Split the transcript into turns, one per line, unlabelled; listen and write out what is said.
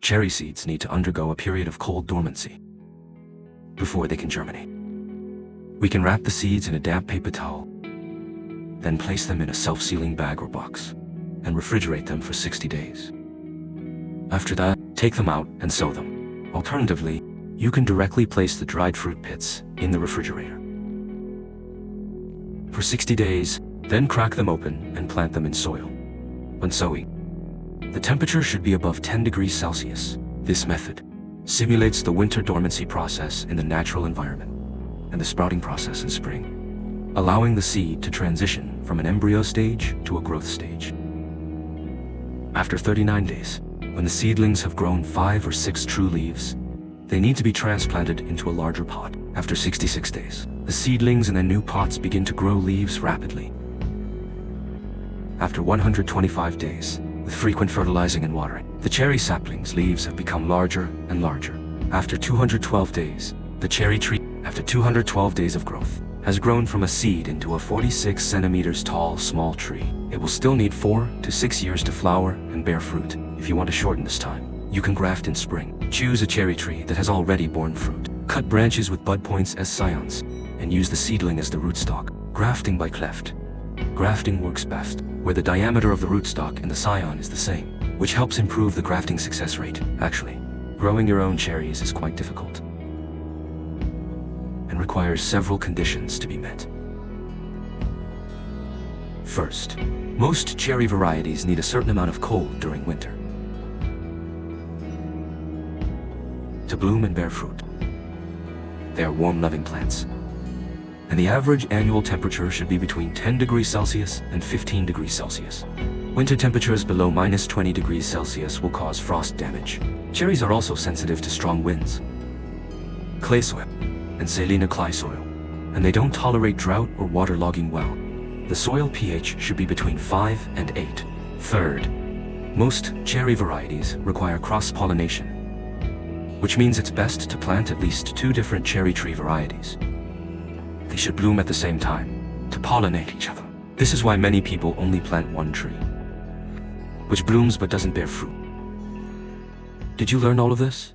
cherry seeds need to undergo a period of cold dormancy before they can germinate. We can wrap the seeds in a damp paper towel, then place them in a self-sealing bag or box, and refrigerate them for 60 days. After that, take them out and sow them. Alternatively, you can directly place the dried fruit pits in the refrigerator for 60 days, then crack them open and plant them in soil. When sowing, the temperature should be above 10 degrees Celsius. This method simulates the winter dormancy process in the natural environment and the sprouting process in spring, allowing the seed to transition from an embryo stage to a growth stage. After 39 days, when the seedlings have grown 5 or 6 true leaves, they need to be transplanted into a larger pot. After 66 days, the seedlings in their new pots begin to grow leaves rapidly. After 125 days, with frequent fertilizing and watering, the cherry saplings' leaves have become larger and larger. After 212 days, the cherry tree, after 212 days of growth, has grown from a seed into a 46 centimeters tall small tree. It will still need 4 to 6 years to flower and bear fruit. If you want to shorten this time, you can graft in spring. Choose a cherry tree that has already borne fruit. Cut branches with bud points as scions, and use the seedling as the rootstock. Grafting by cleft. Grafting works best where the diameter of the rootstock and the scion is the same, which helps improve the grafting success rate. Actually, growing your own cherries is quite difficult and requires several conditions to be met. First, most cherry varieties need a certain amount of cold during winter to bloom and bear fruit. They are warm-loving plants, and the average annual temperature should be between 10 degrees Celsius and 15 degrees Celsius. Winter temperatures below -20 degrees Celsius will cause frost damage. Cherries are also sensitive to strong winds, clay soil, and salina clay soil, and they don't tolerate drought or waterlogging well. The soil pH should be between 5 and 8. Third, most cherry varieties require cross-pollination, which means it's best to plant at least 2 different cherry tree varieties. They should bloom at the same time to pollinate each other. This is why many people only plant one tree, which blooms but doesn't bear fruit. Did you learn all of this?